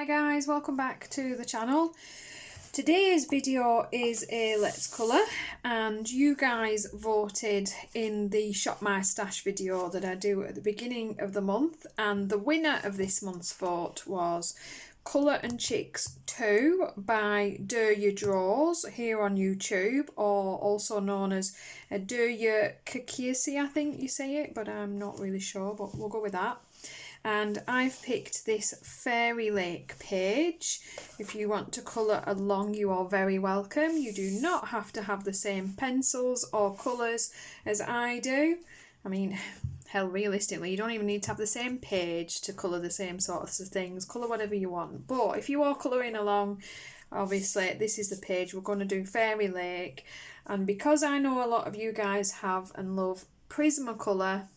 Hi guys, welcome back to the channel. Today's video is a Let's Colour, and you guys voted in the Shop My Stash video that I do at the beginning of the month, and the winner of this month's vote was Colour and Chics 2 by Derya Draws here on YouTube, or also known as Derya Cakirsoy, I think you say it, but I'm not really sure, but we'll go with that. And I've picked this Fairy Lake page. If you want to colour along, you are very welcome. You do not have to have the same pencils or colours as I do. I mean, hell, realistically, you don't even need to have the same page to colour the same sorts of things. Colour whatever you want. But if you are colouring along, obviously, this is the page. We're going to do Fairy Lake. And because I know a lot of you guys have and love Prismacolor,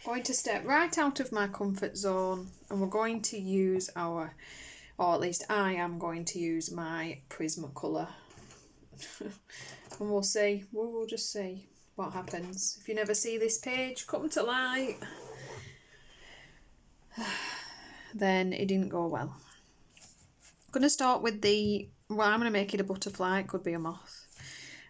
going to step right out of my comfort zone, and we're going to use our, or at least I am going to use my Prismacolor. And we'll see, we'll just see what happens. If you never see this page come to light, then it didn't go well. I'm going to start with the, well, I'm going to make it a butterfly, it could be a moth.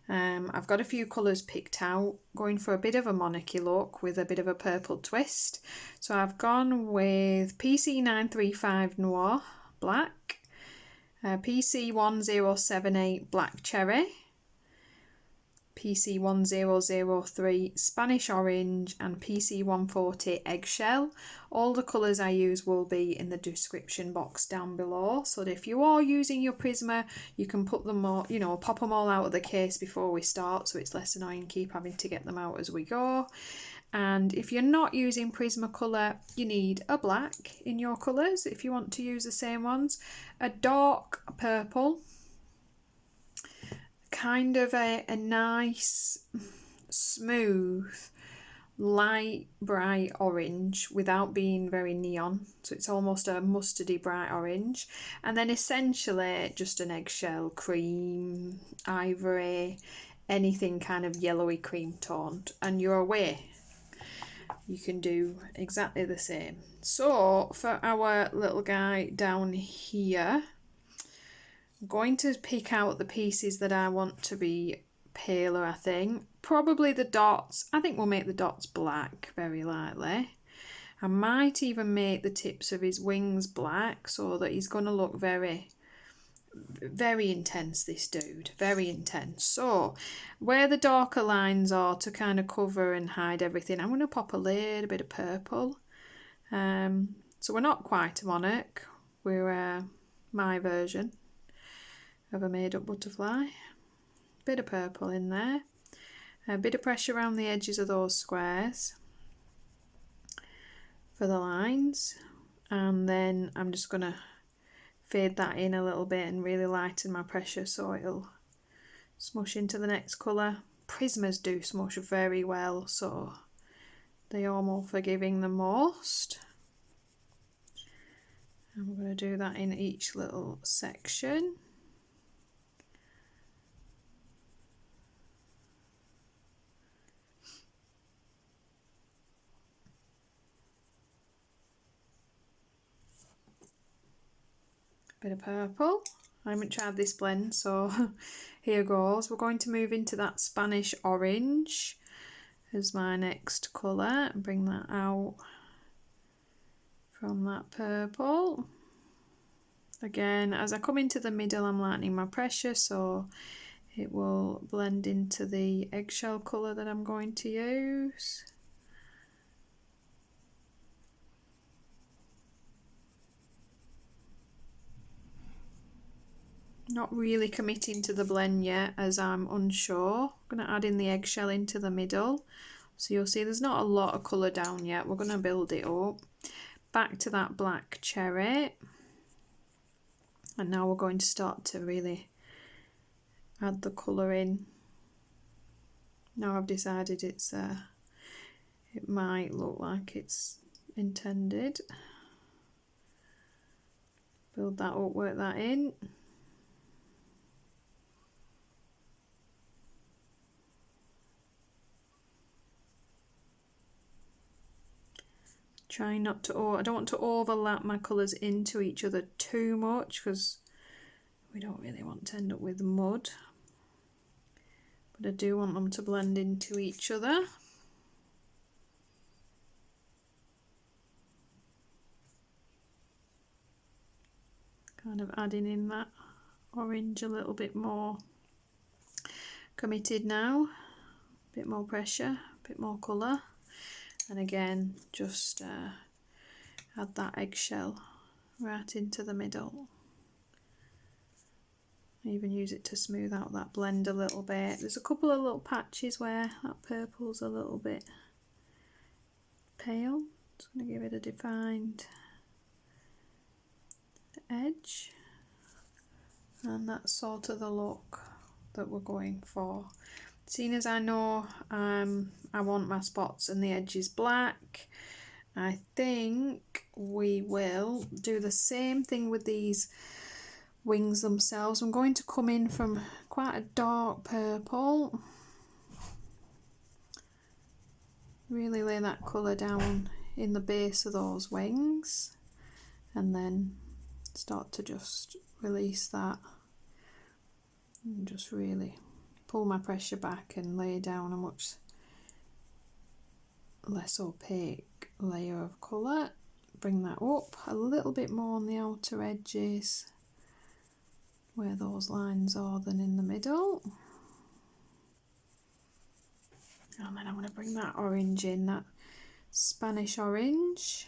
I've got a few colours picked out, going for a bit of a monarchy look with a bit of a purple twist. So I've gone with PC935 Noir Black, PC1078 Black Cherry, PC1003 Spanish Orange, and PC140 Eggshell. All the colours I use will be in the description box down below, so that if you are using your Prisma, you can put them all, you know, pop them all out of the case before we start, so it's less annoying keep having to get them out as we go. And if you're not using Prismacolor, you need a black in your colours if you want to use the same ones, a dark purple, kind of a nice smooth light bright orange without being very neon, so it's almost a mustardy bright orange, and then essentially just an eggshell, cream, ivory, anything kind of yellowy cream toned, and you're away. You can do exactly the same. So for our little guy down here, I'm going to pick out the pieces that I want to be paler, I think. Probably the dots. I think we'll make the dots black very lightly. I might even make the tips of his wings black so that he's going to look very, very intense, this dude. Very intense. So where the darker lines are to kind of cover and hide everything, I'm going to pop a little bit of purple. So we're not quite a monarch. We're my version of a made up butterfly. Bit of purple in there, a bit of pressure around the edges of those squares for the lines, and then I'm just going to fade that in a little bit and really lighten my pressure so it'll smush into the next colour. Prismas do smush very well, so they are more forgiving than most. And we're going to do that in each little section. Bit of purple. I haven't tried this blend, so here goes. We're going to move into that Spanish orange as my next colour and bring that out from that purple. Again, as I come into the middle, I'm lightening my pressure so it will blend into the eggshell colour that I'm going to use. Not really committing to the blend yet as I'm unsure. I'm going to add in the eggshell into the middle. So you'll see there's not a lot of colour down yet. We're going to build it up. Back to that black cherry. And now we're going to start to really add the colour in. Now I've decided it might look like it's intended. Build that up, work that in. Try not to, I don't want to overlap my colours into each other too much because we don't really want to end up with mud. But I do want them to blend into each other. Kind of adding in that orange a little bit more committed now. A bit more pressure, a bit more colour. And again, just add that eggshell right into the middle. Even use it to smooth out that blend a little bit. There's a couple of little patches where that purple's a little bit pale. Just going to give it a defined edge. And that's sort of the look that we're going for. Seeing as I know I want my spots and the edges black, I think we will do the same thing with these wings themselves. I'm going to come in from quite a dark purple, really lay that colour down in the base of those wings, and then start to just release that and just really pull my pressure back and lay down a much less opaque layer of colour. Bring that up a little bit more on the outer edges where those lines are than in the middle. And then I'm going to bring that orange in, that Spanish orange,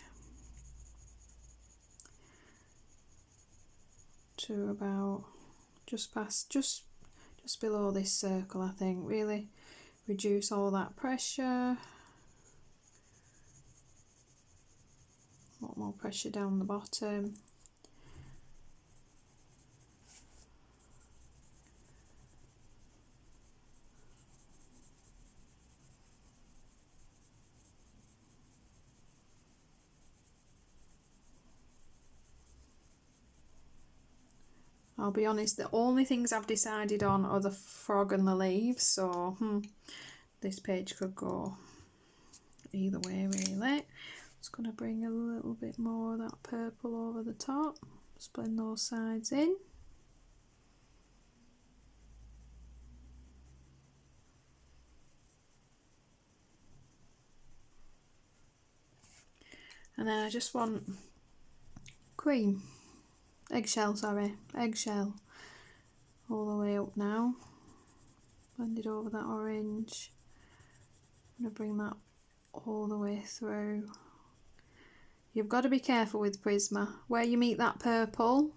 to about just past, just below this circle, I think. Really reduce all that pressure. A lot more pressure down the bottom. I'll be honest, the only things I've decided on are the frog and the leaves, so this page could go either way really. Just going to bring a little bit more of that purple over the top, just blend those sides in. And then I just want eggshell all the way up now. Blend it over that orange. I'm going to bring that all the way through. You've got to be careful with Prisma. Where you meet that purple,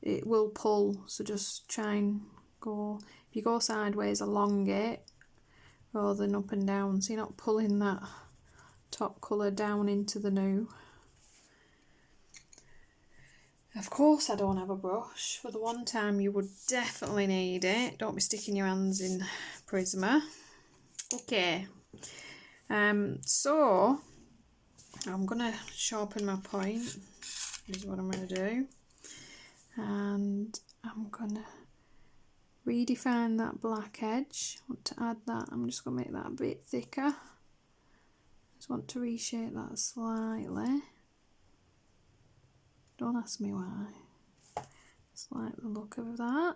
it will pull, so just try and go, if you go sideways along it rather than up and down, so you're not pulling that top colour down into the new. Of course I don't have a brush. For the one time you would definitely need it. Don't be sticking your hands in Prisma. Okay, so I'm going to sharpen my point, is what I'm going to do. And I'm going to redefine that black edge. I want to add that, I'm just going to make that a bit thicker. Just want to reshape that slightly. Don't ask me why. Just like the look of that.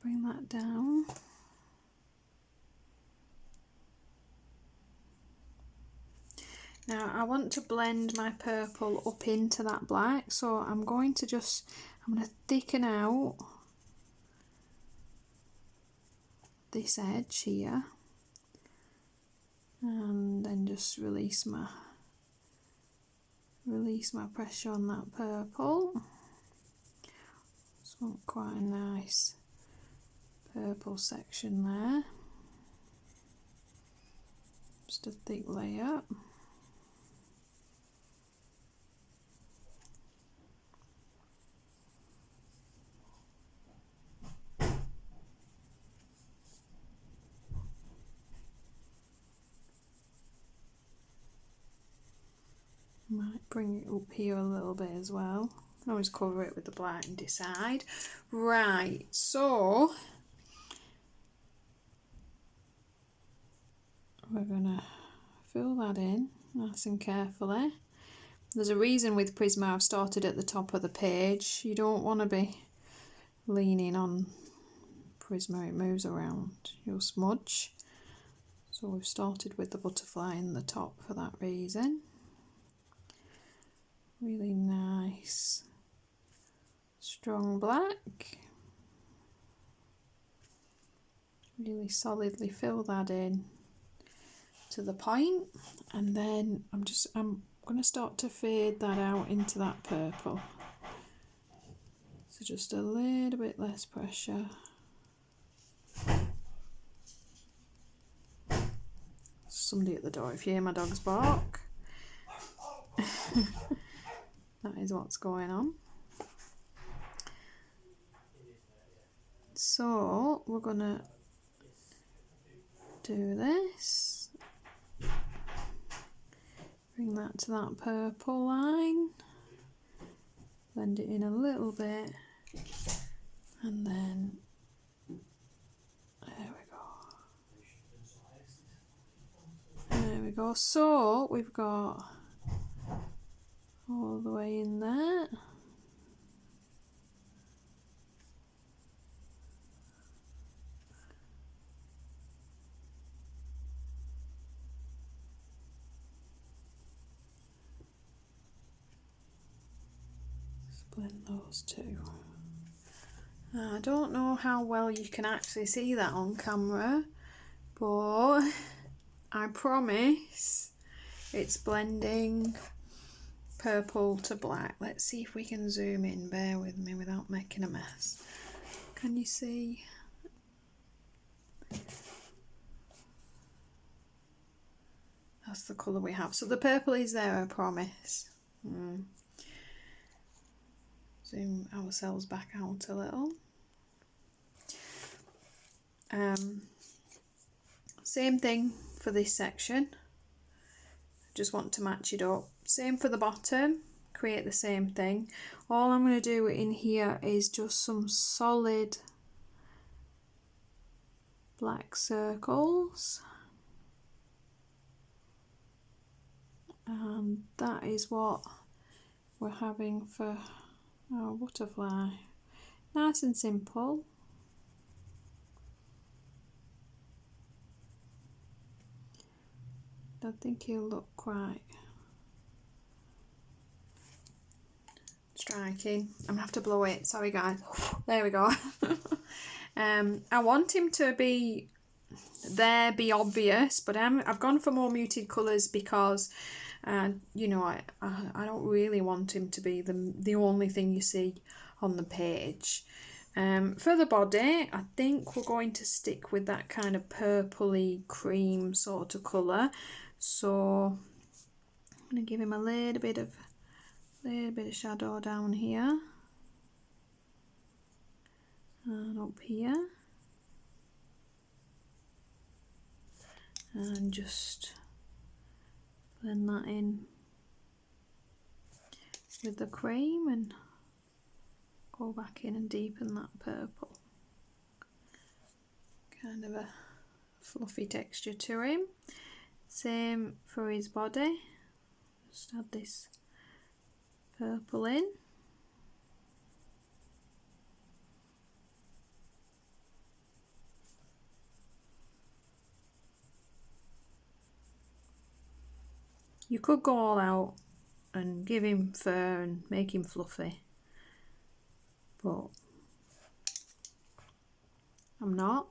Bring that down. Now I want to blend my purple up into that black, so I'm going to thicken out this edge here and then just release my pressure on that purple. Just want quite a nice purple section there. Just a thick layer. Might bring it up here a little bit as well. I can always cover it with the black and decide. Right, so we're gonna fill that in nice and carefully. There's a reason with Prisma I've started at the top of the page. You don't want to be leaning on Prisma, it moves around, you'll smudge. So we've started with the butterfly in the top for that reason. Really nice, strong black. Really solidly fill that in to the point, and then I'm going to start to fade that out into that purple. So just a little bit less pressure. Somebody at the door, if you hear my dog's bark. That is what's going on. So we're going to do this. Bring that to that purple line. Blend it in a little bit. And then, there we go. There we go. So we've got all the way in there. Blend those two. I don't know how well you can actually see that on camera, but I promise it's blending purple to black. Let's see if we can zoom in, bear with me without making a mess. Can you see? That's the colour we have. So the purple is there, I promise. Zoom ourselves back out a little. Same thing for this section. Just want to match it up. Same for the bottom, create the same thing. All I'm going to do in here is just some solid black circles. And that is what we're having for our butterfly. Nice and simple. I think he'll look quite striking. I'm gonna have to blow it, sorry guys. There we go. I want him to be obvious, but I've gone for more muted colours because you know, I don't really want him to be the only thing you see on the page. For the body, I think we're going to stick with that kind of purpley cream sort of colour. So I'm going to give him a little bit of shadow down here and up here, and just blend that in with the cream and go back in and deepen that purple. Kind of a fluffy texture to him. Same for his body. Just add this purple in. You could go all out and give him fur and make him fluffy, but I'm not.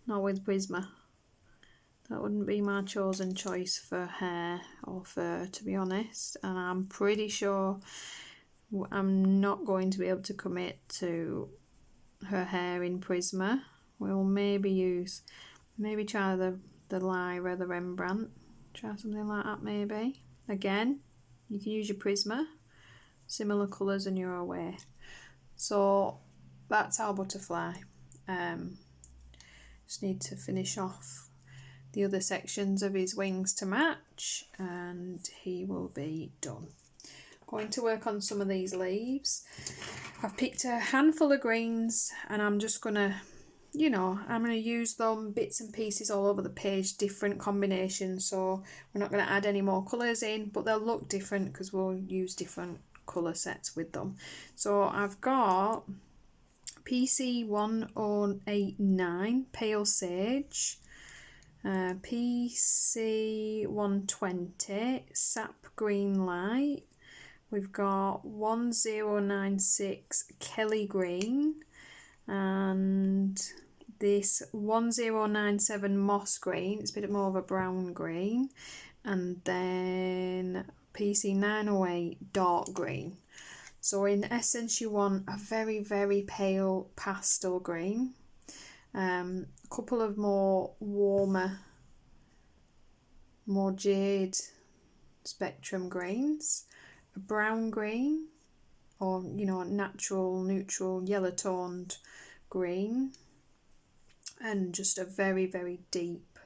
Not with Prisma. That wouldn't be my chosen choice for hair or fur, to be honest, and I'm pretty sure I'm not going to be able to commit to her hair in Prisma. We'll maybe try the Lyra, the Rembrandt, try something like that maybe. Again, you can use your Prisma, similar colours and you're away. So that's our butterfly. Just need to finish off the other sections of his wings to match and he will be done. Going to work on some of these leaves. I've picked a handful of greens and I'm just going to you know, I'm going to use them bits and pieces all over the page, different combinations, so we're not going to add any more colours in, but they'll look different because we'll use different colour sets with them. So I've got PC 1089 Pale Sage, PC 120 Sap Green Light, we've got 1096 Kelly Green, and this 1097 Moss Green, it's a bit more of a brown green, and then PC 908 Dark Green. So in essence you want a very, very pale pastel green, a couple of more warmer, more jade spectrum greens, a brown green, or you know, natural neutral yellow toned green, and just a very, very deep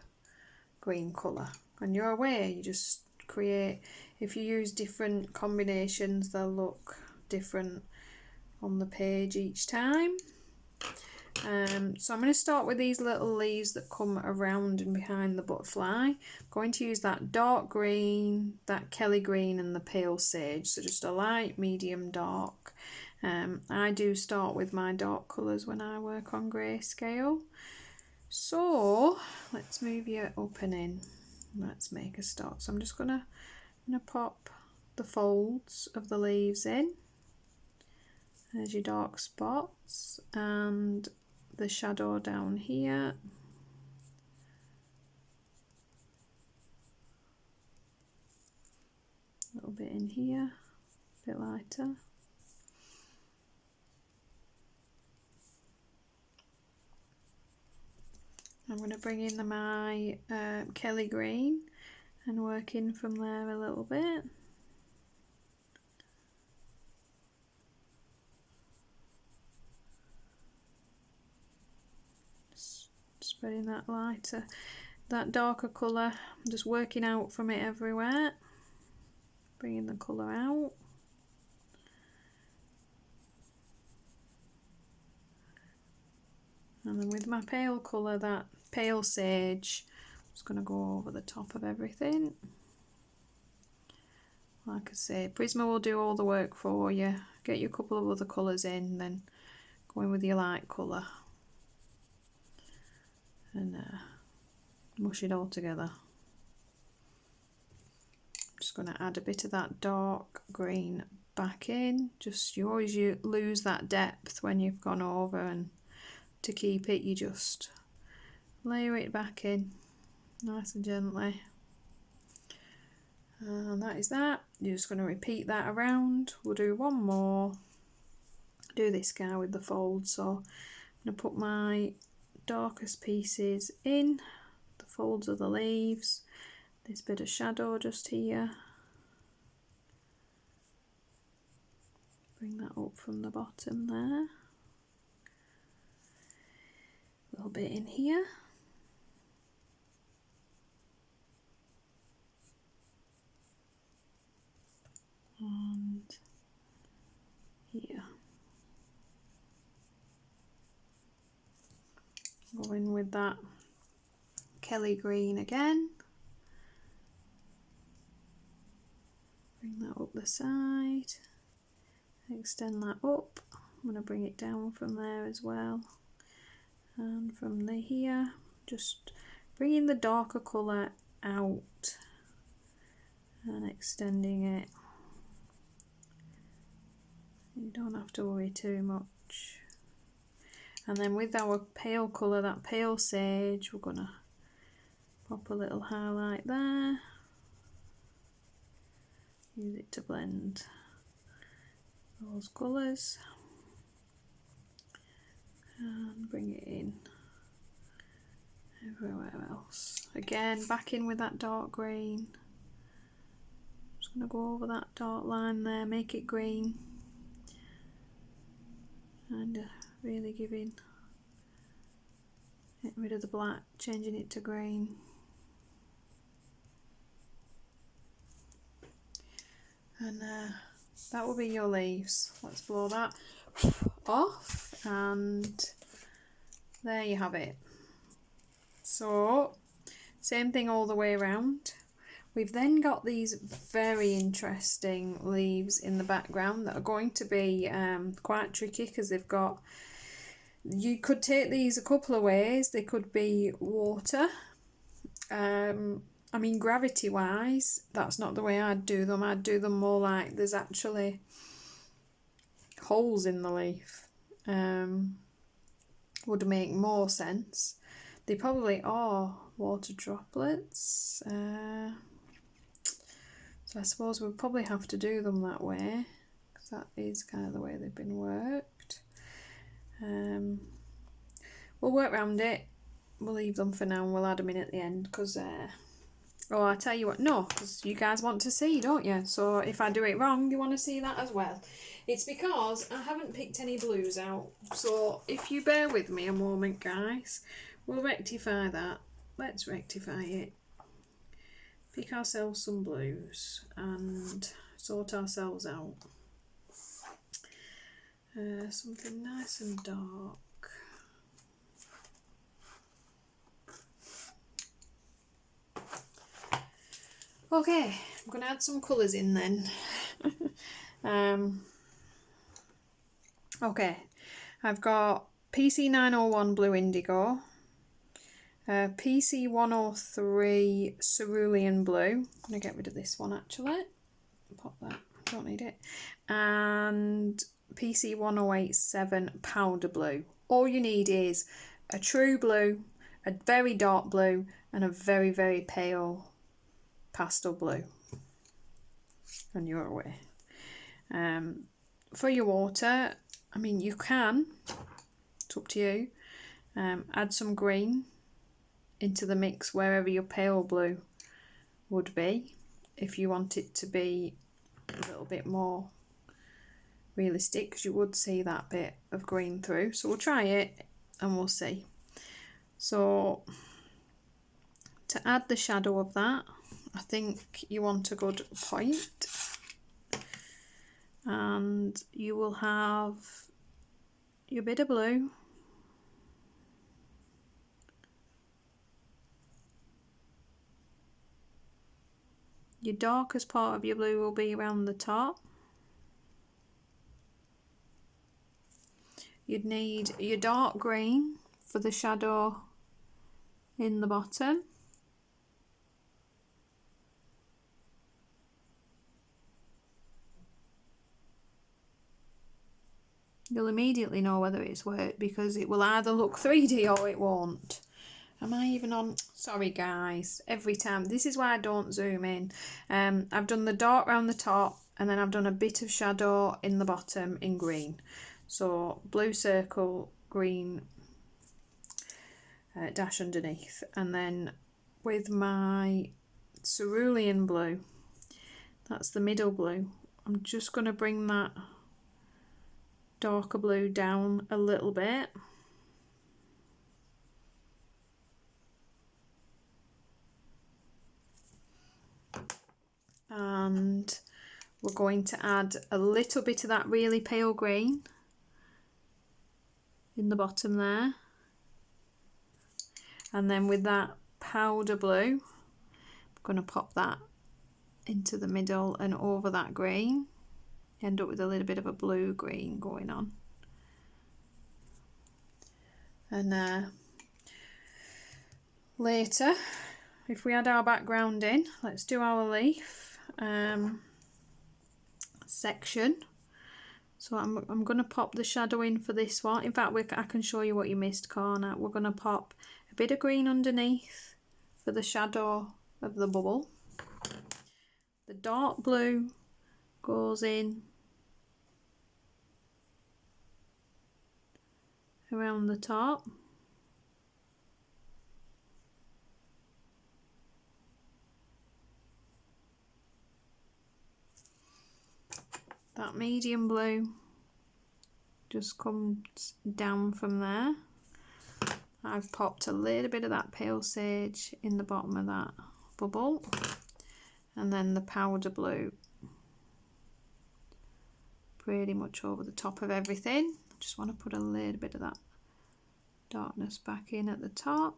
green colour. And you're aware, you just create, if you use different combinations, they'll look different on the page each time. So I'm going to start with these little leaves that come around and behind the butterfly. I'm going to use that dark green, that Kelly green, and the pale sage, so just a light, medium, dark. I do start with my dark colours when I work on grayscale. So let's move you up and in. Let's make a start. So I'm just going to pop the folds of the leaves in. There's your dark spots and the shadow down here. A little bit in here, a bit lighter. I'm going to bring in my Kelly green and work in from there a little bit. Spreading that lighter, that darker colour, just working out from it everywhere, bringing the colour out. And then with my pale colour, that pale sage, I'm just going to go over the top of everything. Like I say, Prisma will do all the work for you. Get you a couple of other colours in, then go in with your light colour and mush it all together. I'm just going to add a bit of that dark green back in. Just, you always lose that depth when you've gone over, and to keep it you just layer it back in nice and gently. And that is that. You're just going to repeat that around. We'll do one more. Do this guy with the fold. So I'm going to put my darkest pieces in the folds of the leaves. This bit of shadow just here. Bring that up from the bottom there. A little bit in here. And here. Go in with that Kelly green again. Bring that up the side. Extend that up. I'm going to bring it down from there as well. And from here, just bringing the darker colour out and extending it. You don't have to worry too much. And then with our pale colour, that pale sage, we're going to pop a little highlight there. Use it to blend those colours. And bring it in everywhere else. Again, back in with that dark green. Just going to go over that dark line there, make it green. And really getting rid of the black, changing it to green. And that will be your leaves. Let's blow that off and there you have it. So same thing all the way around. We've then got these very interesting leaves in the background that are going to be quite tricky because they've got, you could take these a couple of ways. They could be water. I mean, gravity wise, that's not the way I'd do them. I'd do them more like there's actually holes in the leaf. Would make more sense. They probably are water droplets. So I suppose we'll probably have to do them that way, because that is kind of the way they've been worked. We'll work around it. We'll leave them for now and we'll add them in at the end, because oh, I tell you what, no, because you guys want to see, don't you? So if I do it wrong, you want to see that as well. It's because I haven't picked any blues out. So if you bear with me a moment, guys, we'll rectify that. Let's rectify it. Pick ourselves some blues and sort ourselves out. Something nice and dark. Okay, I'm going to add some colours in then. Okay, I've got PC901 Blue Indigo, PC103 Cerulean Blue. I'm going to get rid of this one actually. Pop that, don't need it. And PC1087 Powder Blue. All you need is a true blue, a very dark blue, and a very, very pale pastel blue. And you're away. For your water, I mean, you can, it's up to you, add some green into the mix wherever your pale blue would be, if you want it to be a little bit more realistic, because you would see that bit of green through. So we'll try it and we'll see. So to add the shadow of that, I think you want a good point, and you will have your bit of blue, your darkest part of your blue will be around the top. You'd need your dark green for the shadow in the bottom. You'll immediately know whether it's worked because it will either look 3D or it won't. Am I even on? Sorry guys, every time. This is why I don't zoom in. I've done the dark around the top and then I've done a bit of shadow in the bottom in green. So blue circle, green dash underneath. And then with my cerulean blue, that's the middle blue, I'm just going to bring that darker blue down a little bit. And we're going to add a little bit of that really pale green in the bottom there. And then with that powder blue, I'm going to pop that into the middle and over that green. End up with a little bit of a blue green going on. And later, if we add our background in, let's do our leaf section. So I'm going to pop the shadow in for this one. In fact, I can show you what you missed, corner. We're going to pop a bit of green underneath for the shadow of the bubble. The dark blue goes in around the top. That medium blue just comes down from there. I've popped a little bit of that pale sage in the bottom of that bubble, and then the powder blue pretty much over the top of everything. Just want to put a little bit of that darkness back in at the top.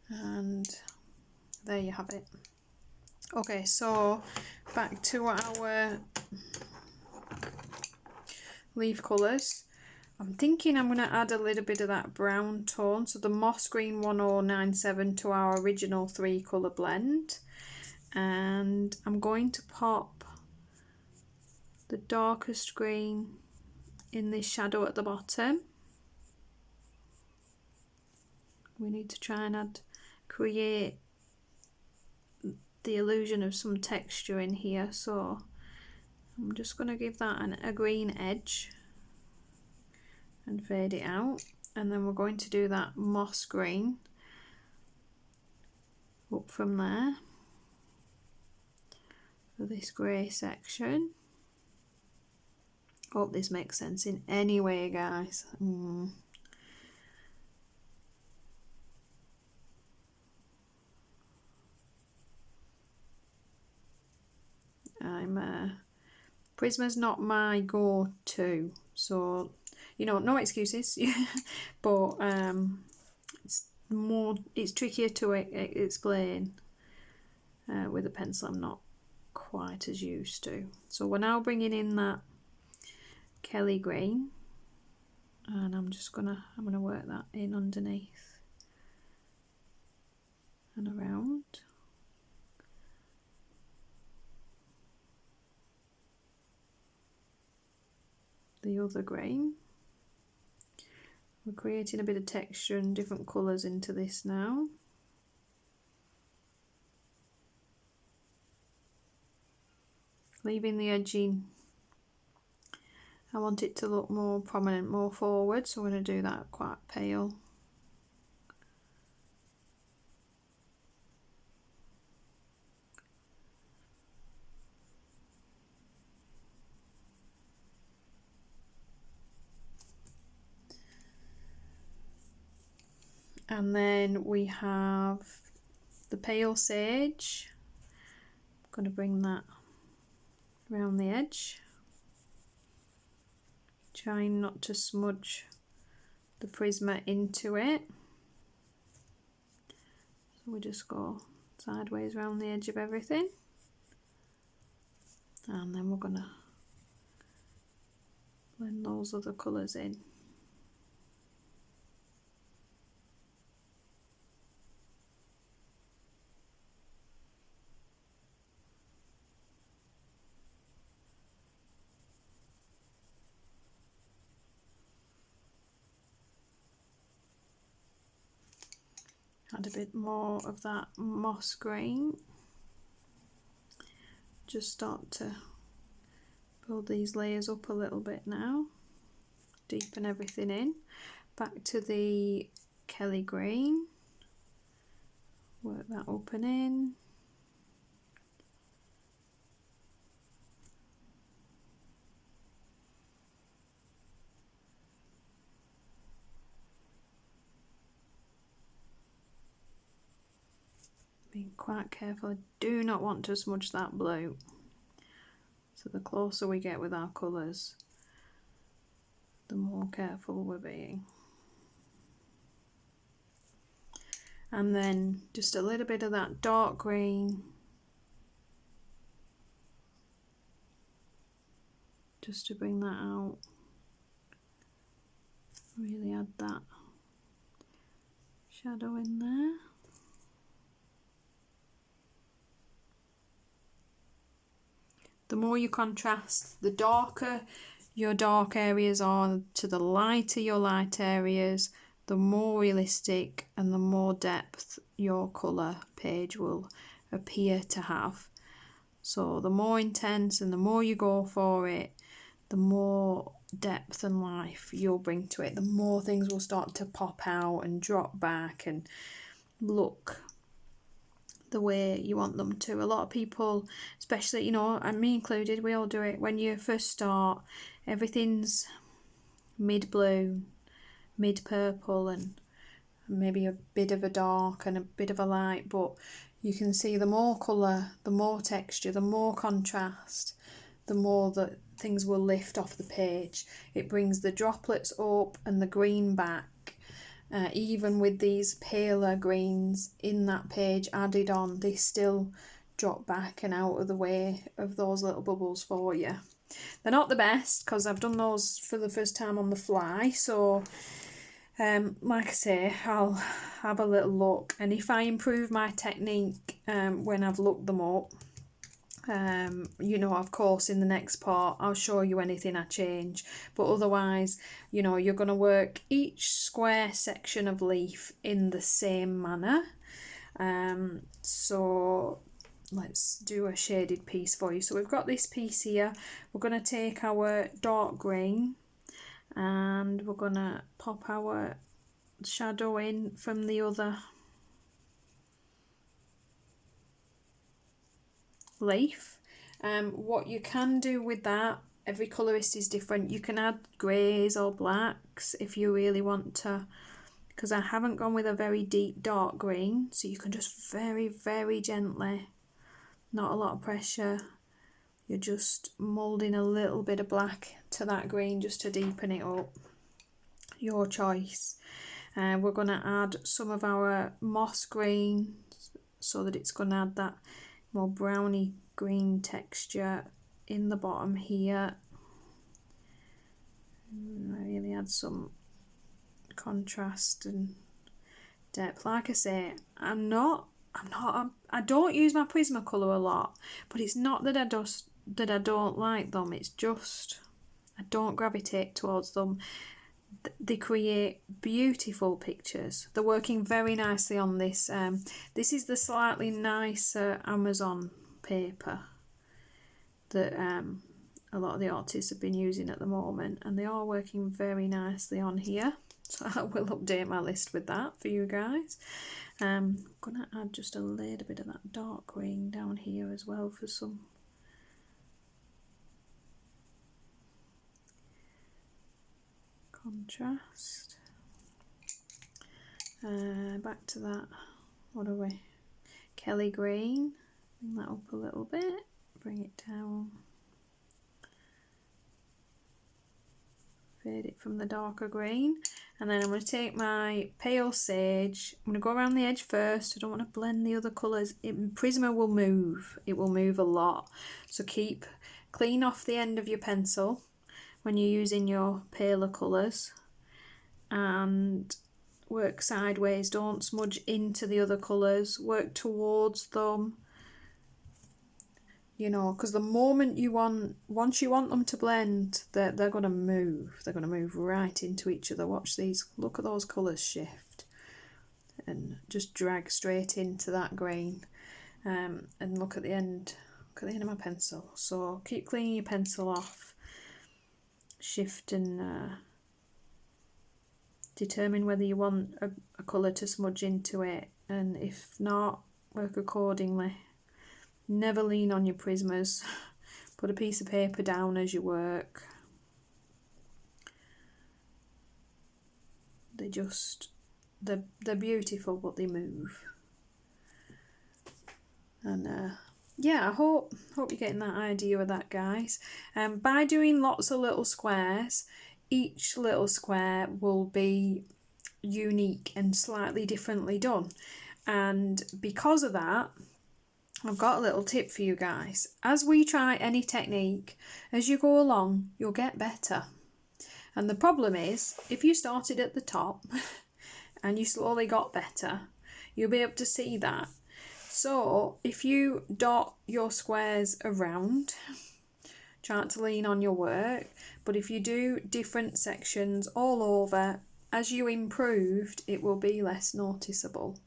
And there you have it. Okay, so back to our leaf colours. I'm thinking I'm going to add a little bit of that brown tone, so the moss green 1097 to our original 3 colour blend. And I'm going to pop the darkest green in this shadow at the bottom. We need to try and create the illusion of some texture in here, so I'm just going to give that a green edge and fade it out, and then we're going to do that moss green up from there for this grey section. Hope this makes sense in any way, guys. Prisma's not my go-to, so you know, no excuses. But it's trickier to explain with a pencil. I'm not quite as used to. So we're now bringing in that Kelly green, and I'm gonna work that in underneath and around. The other green. We're creating a bit of texture and different colours into this now. Leaving the edging, I want it to look more prominent, more forward, so we're going to do that quite pale. And then we have the pale sage. I'm going to bring that around the edge, trying not to smudge the Prisma into it. So we just go sideways around the edge of everything, and then we're going to blend those other colours in. Add a bit more of that moss green. Just start to build these layers up a little bit now. Deepen everything in. Back to the Kelly green. Work that up and in. Being quite careful, I do not want to smudge that blue. So the closer we get with our colours, the more careful we're being. And then just a little bit of that dark green, just to bring that out. Really add that shadow in there. The more you contrast, the darker your dark areas are to the lighter your light areas, the more realistic and the more depth your colour page will appear to have. So the more intense and the more you go for it, the more depth and life you'll bring to it, the more things will start to pop out and drop back and look the way you want them to. A lot of people, especially, you know, and me included, we all do it. When you first start, everything's mid-blue, mid-purple, and maybe a bit of a dark and a bit of a light, but you can see the more colour, the more texture, the more contrast, the more that things will lift off the page. It brings the droplets up and the green back. Even with these paler greens in that page added on, they still drop back and out of the way of those little bubbles for you. They're not the best because I've done those for the first time on the fly, so like I say, I'll have a little look, and if I improve my technique when I've looked them up, you know, of course in the next part I'll show you anything I change, but otherwise, you know, you're going to work each square section of leaf in the same manner. So let's do a shaded piece for you. So we've got this piece here. We're going to take our dark green and we're going to pop our shadow in from the other leaf. What you can do with that, every colourist is different. You can add greys or blacks if you really want to, because I haven't gone with a very deep dark green, so you can just very, very gently, not a lot of pressure, you're just moulding a little bit of black to that green just to deepen it up. Your choice. We're going to add some of our moss green so that it's going to add that more browny green texture in the bottom here. Really add some contrast and depth. Like I say, I don't use my Prismacolor a lot, but it's not that I don't like them, it's just I don't gravitate towards them. They create beautiful pictures. They're working very nicely on this. This is the slightly nicer Amazon paper that a lot of the artists have been using at the moment, and they are working very nicely on here. So I will update my list with that for you guys. I'm going to add just a little bit of that dark green down here as well for some contrast. Back to that, what are we? Kelly green. Bring that up a little bit, bring it down. Fade it from the darker green, and then I'm going to take my pale sage. I'm going to go around the edge first. I don't want to blend the other colours. Prisma will move. It will move a lot. So keep clean off the end of your pencil when you're using your paler colours, and work sideways. Don't smudge into the other colours. Work towards them. You know, because the moment once you want them to blend, they're going to move. They're going to move right into each other. Watch these. Look at those colours shift. And just drag straight into that green. And look at the end. Look at the end of my pencil. So keep cleaning your pencil off. Shift and determine whether you want a colour to smudge into it. And if not, work accordingly. Never lean on your Prismas. Put a piece of paper down as you work. They're beautiful, but they move. And yeah, I hope you're getting that idea of that, guys. By doing lots of little squares, each little square will be unique and slightly differently done. And because of that, I've got a little tip for you guys. As we try any technique, as you go along, you'll get better. And the problem is, if you started at the top and you slowly got better, you'll be able to see that. So if you dot your squares around, try not to lean on your work, but if you do different sections all over, as you improved, it will be less noticeable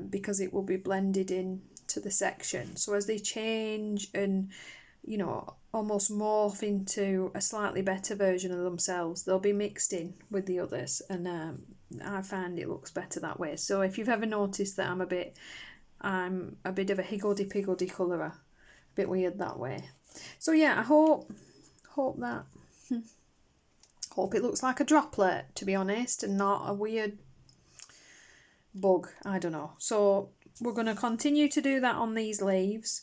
because it will be blended in to the section. So as they change and, you know, almost morph into a slightly better version of themselves, they'll be mixed in with the others, and I find it looks better that way. So if you've ever noticed that I'm a bit of a higgledy-piggledy colourer, a bit weird that way. So yeah, I hope that hope it looks like a droplet, to be honest, and not a weird bug. I don't know. So we're going to continue to do that on these leaves.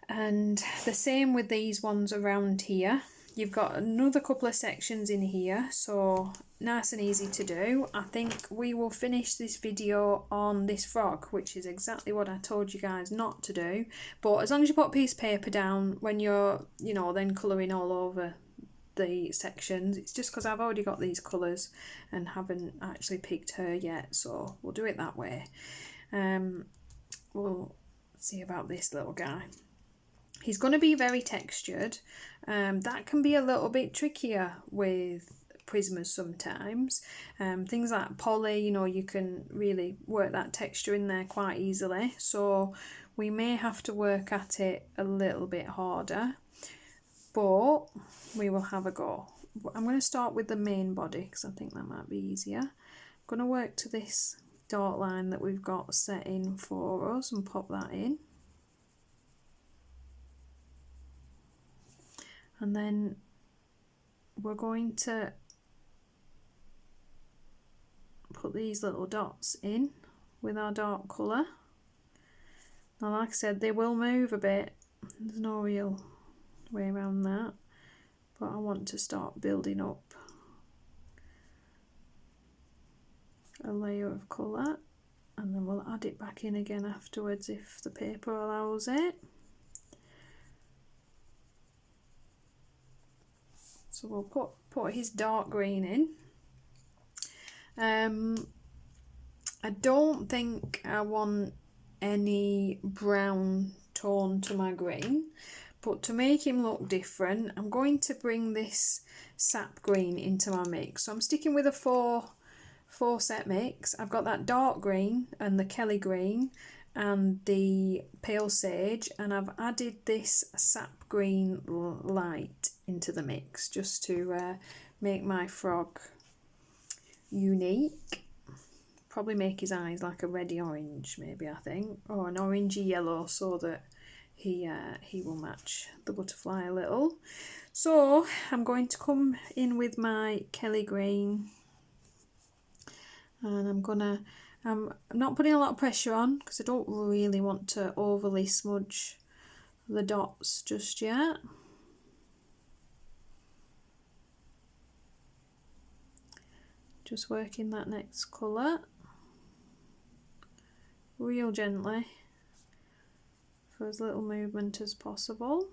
And the same with these ones around here. You've got another couple of sections in here, so nice and easy to do. I think we will finish this video on this frog, which is exactly what I told you guys not to do. But as long as you put a piece of paper down when you're, you know, then colouring all over the sections, it's just because I've already got these colours and haven't actually picked her yet, so we'll do it that way. We'll see about this little guy. He's going to be very textured. That can be a little bit trickier with Prismas sometimes. Things like poly, you know, you can really work that texture in there quite easily. So we may have to work at it a little bit harder, but we will have a go. I'm going to start with the main body because I think that might be easier. I'm going to work to this dark line that we've got set in for us and pop that in. And then we're going to put these little dots in with our dark colour. Now, like I said, they will move a bit. There's no real way around that. But I want to start building up a layer of colour. And then we'll add it back in again afterwards if the paper allows it. So we'll put his dark green in. I don't think I want any brown tone to my green, but to make him look different, I'm going to bring this sap green into my mix. So I'm sticking with a four set mix. I've got that dark green and the Kelly green and the pale sage, and I've added this sap green light into the mix just to make my frog unique. Probably make his eyes like a reddy orange, maybe, I think, or an orangey yellow, so that he will match the butterfly a little. So I'm going to come in with my Kelly green, and I'm not putting a lot of pressure on because I don't really want to overly smudge the dots just yet. Just working that next colour real gently for as little movement as possible.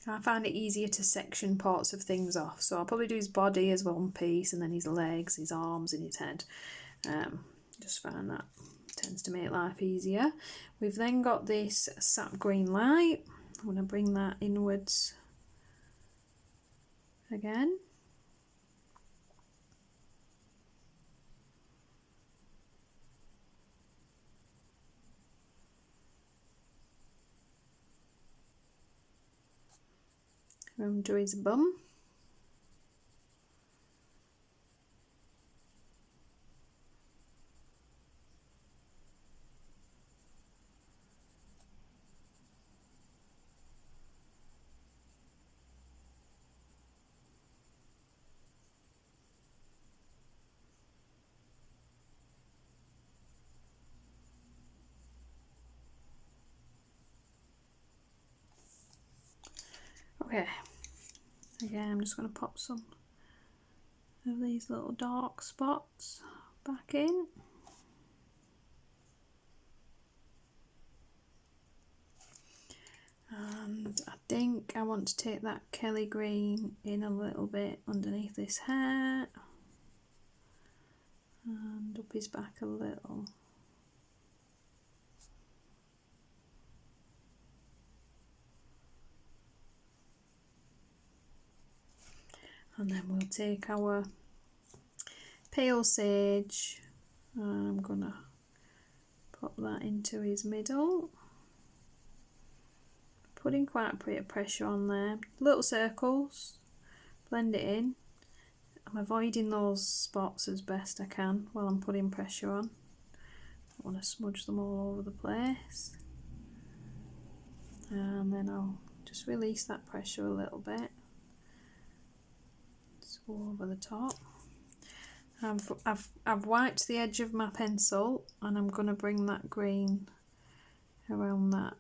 I find it easier to section parts of things off, so I'll probably do his body as one piece and then his legs, his arms and his head. Just find that tends to make life easier. We've then got this sap green light. I'm going to bring that inwards again. Under his bum. Okay, again I'm just going to pop some of these little dark spots back in. And I think I want to take that Kelly green in a little bit underneath his hair and up his back a little. And then we'll take our pale sage and I'm going to pop that into his middle. Putting quite a bit of pressure on there. Little circles, blend it in. I'm avoiding those spots as best I can while I'm putting pressure on. I want to smudge them all over the place. And then I'll just release that pressure a little bit. go over the top. I've wiped the edge of my pencil, and I'm going to bring that green around that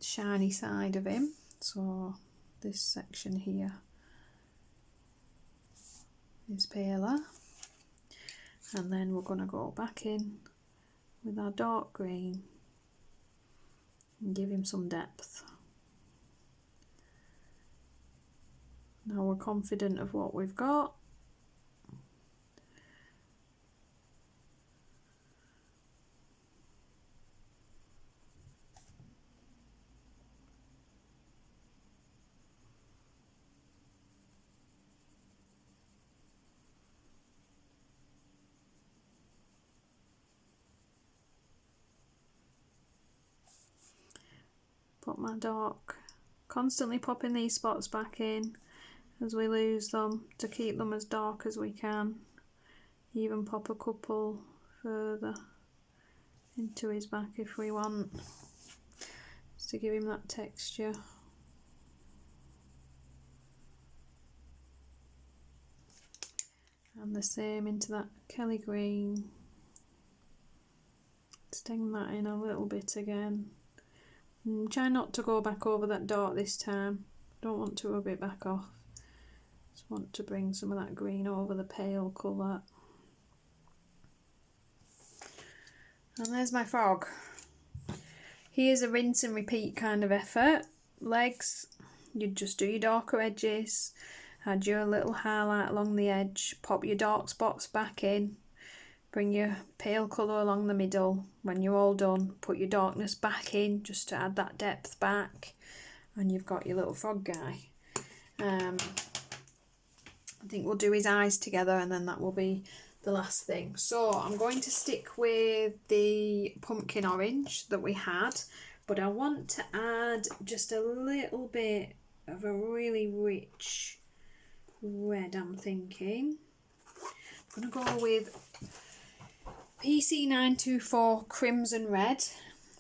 shiny side of him. So this section here is paler, and then we're going to go back in with our dark green and give him some depth. Now we're confident of what we've got. Put my dark, constantly popping these spots back in as we lose them to keep them as dark as we can. Even pop a couple further into his back if we want, just to give him that texture. And the same into that Kelly green. Sting that in a little bit again. Try not to go back over that dark this time. Don't want to rub it back off. Just want to bring some of that green over the pale colour. And there's my frog. Here's a rinse and repeat kind of effort. Legs, you just do your darker edges, add your little highlight along the edge, pop your dark spots back in, bring your pale colour along the middle. When you're all done, put your darkness back in just to add that depth back, and you've got your little frog guy. I think we'll do his eyes together, and then that will be the last thing. So I'm going to stick with the pumpkin orange that we had, but I want to add just a little bit of a really rich red, I'm thinking. I'm going to go with PC924 Crimson Red.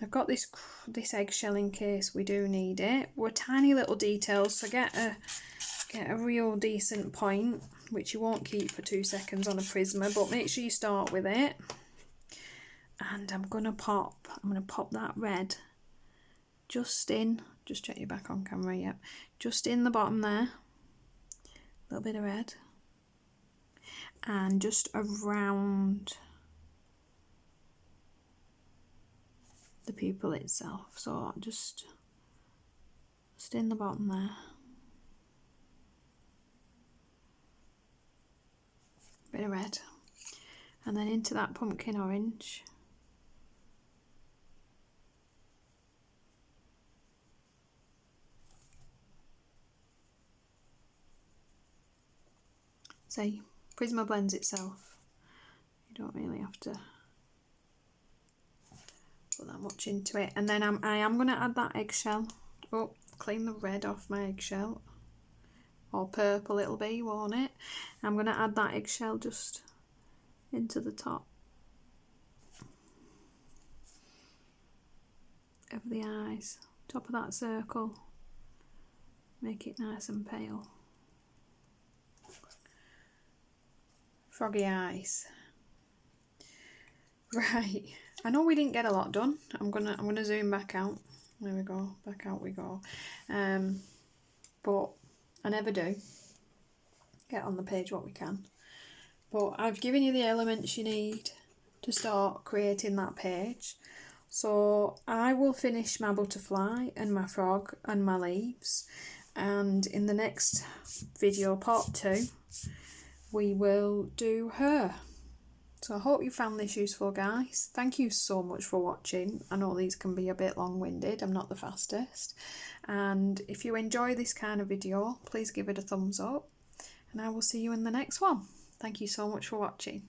I've got this eggshell in case we do need it. We're tiny little details, so get a real decent point, which you won't keep for 2 seconds on a Prisma, but make sure you start with it. And I'm gonna pop that red just check you back on camera, yep. Just in the bottom there. A little bit of red. And just around the pupil itself. So just in the bottom there. Bit of red, and then into that pumpkin orange. See, Prisma blends itself. You don't really have to put that much into it. And then I am going to add that eggshell. Oh, clean the red off my eggshell. Or purple it'll be, won't it? I'm going to add that eggshell just into the top of the eyes, top of that circle. Make it nice and pale. Froggy eyes. Right, I know we didn't get a lot done. I'm gonna zoom back out. There we go, back out we go. But I never do. Get on the page what we can. But I've given you the elements you need to start creating that page. So I will finish my butterfly and my frog and my leaves. And in the next video, part 2, we will do her. So I hope you found this useful, guys. Thank you so much for watching. I know these can be a bit long-winded. I'm not the fastest. And if you enjoy this kind of video, please give it a thumbs up. And I will see you in the next one. Thank you so much for watching.